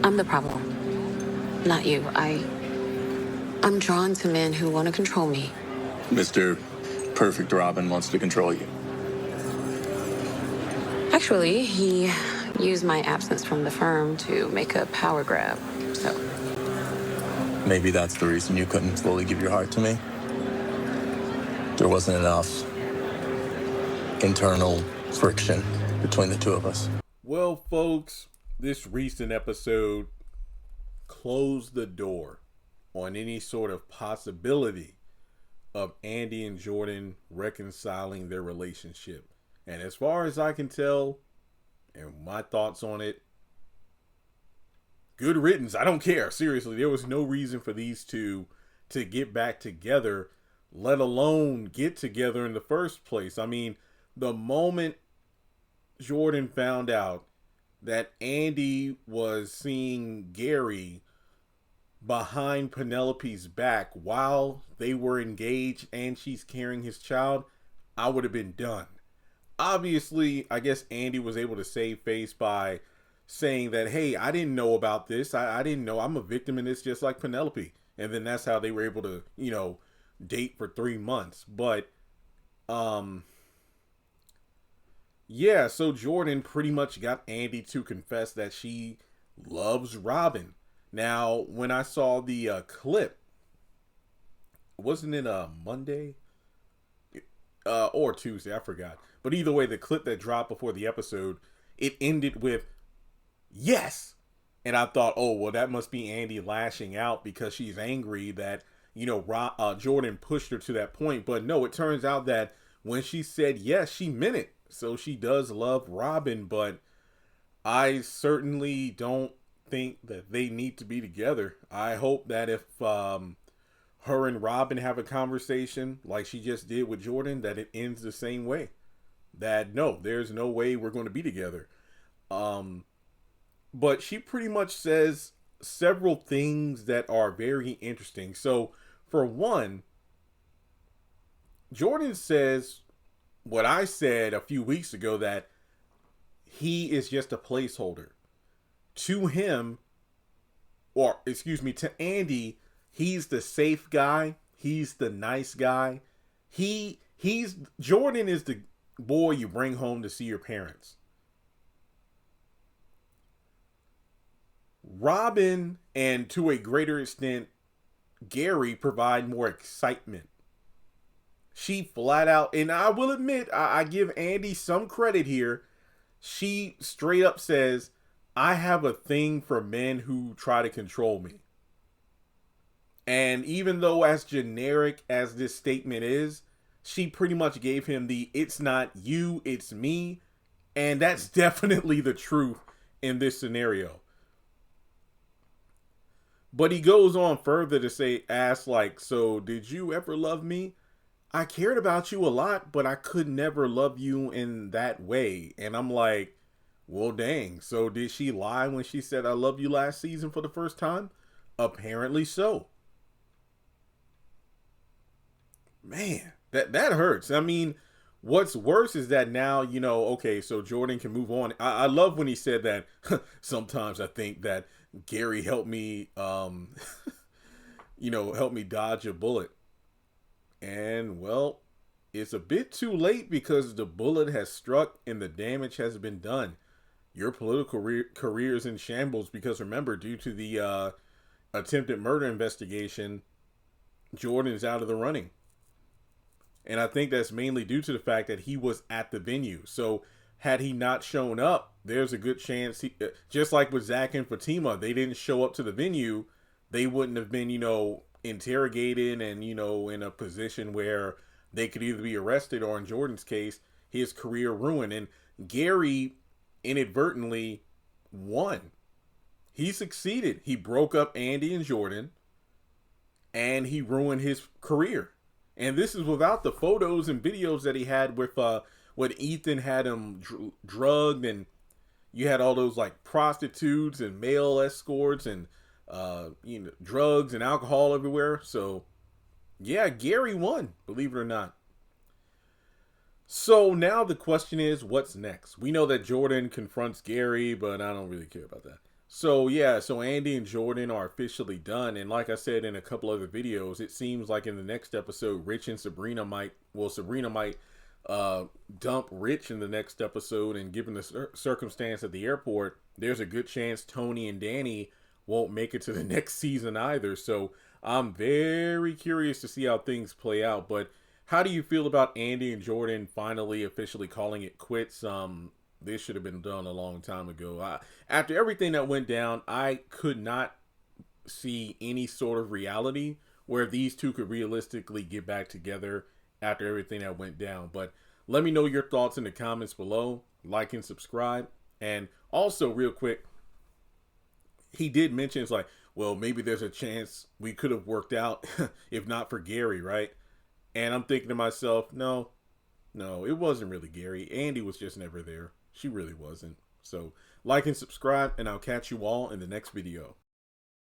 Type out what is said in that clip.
I'm the problem, not you. I'm drawn to men who want to control me. Mr. Perfect Robin wants to control you. Actually, he used my absence from the firm to make a power grab. So, Maybe that's the reason you couldn't fully give your heart to me. There wasn't enough internal friction between the two of us. Well, folks, this recent episode closed the door on any sort of possibility of Andy and Jordan reconciling their relationship. And as far as I can tell, and my thoughts on it, good riddance. I don't care. Seriously, there was no reason for these two to get back together, let alone get together in the first place. I mean, the moment Jordan found out that Andy was seeing Gary behind Penelope's back while they were engaged and she's carrying his child, I would have been done. Obviously, I guess Andy was able to save face by saying that, hey, I didn't know about this. I didn't know. I'm a victim in this just like Penelope. And then that's how they were able to, date for 3 months. But, yeah, so Jordan pretty much got Andy to confess that she loves Robin. Now, when I saw the clip, wasn't it Monday? Or Tuesday, I forgot. But either way, the clip that dropped before the episode, it ended with, yes! And I thought, oh, well, that must be Andy lashing out because she's angry that, Jordan pushed her to that point. But no, it turns out that when she said yes, she meant it. So she does love Robin, but I certainly don't think that they need to be together. I hope that if her and Robin have a conversation like she just did with Jordan, that it ends the same way. That no, there's no way we're going to be together. But she pretty much says several things that are very interesting. So, for one, Jordan says what I said a few weeks ago, that he is just a placeholder. To him, or excuse me, to Andy, he's the safe guy. He's the nice guy. He's Jordan is the boy you bring home to see your parents. Robin, and to a greater extent, Gary, provide more excitement. She flat out, and I will admit, I give Andy some credit here. She straight up says, I have a thing for men who try to control me. And even though as generic as this statement is, she pretty much gave him the it's not you, it's me. And that's definitely the truth in this scenario. But he goes on further to ask like, so did you ever love me? I cared about you a lot, but I could never love you in that way. And I'm like, well, dang. So did she lie when she said I love you last season for the first time? Apparently so. Man, that hurts. I mean, what's worse is that now, okay, so Jordan can move on. I love when he said that sometimes I think that Gary helped me, help me dodge a bullet. And, well, it's a bit too late because the bullet has struck and the damage has been done. Your political career is in shambles because, remember, due to the attempted murder investigation, Jordan is out of the running. And I think that's mainly due to the fact that he was at the venue. So had he not shown up, there's a good chance, just like with Zach and Fatima, they didn't show up to the venue. They wouldn't have been, interrogated and, in a position where they could either be arrested or, in Jordan's case, his career ruined. And Gary inadvertently won. He succeeded. He broke up Andy and Jordan, and he ruined his career. And this is without the photos and videos that he had with when Ethan had him drugged, and you had all those like prostitutes and male escorts and drugs and alcohol everywhere. So yeah, Gary won, believe it or not. So now the question is, what's next? We know that Jordan confronts Gary, but I don't really care about that. So yeah, so Andy and Jordan are officially done, and like I said in a couple other videos, it seems like in the next episode, Rich and Sabrina might, well, Sabrina might uh, dump Rich in the next episode, and given the circumstance at the airport, there's a good chance Tony and Danny won't make it to the next season either. So I'm very curious to see how things play out. But how do you feel about Andy and Jordan finally officially calling it quits? This should have been done a long time ago. After everything that went down, I could not see any sort of reality where these two could realistically get back together after everything that went down. But let me know your thoughts in the comments below. Like and subscribe. And also, real quick, he did mention, it's like, well, maybe there's a chance we could have worked out if not for Gary, right? And I'm thinking to myself, no, it wasn't really Gary. Andy was just never there. She really wasn't. So like and subscribe, and I'll catch you all in the next video.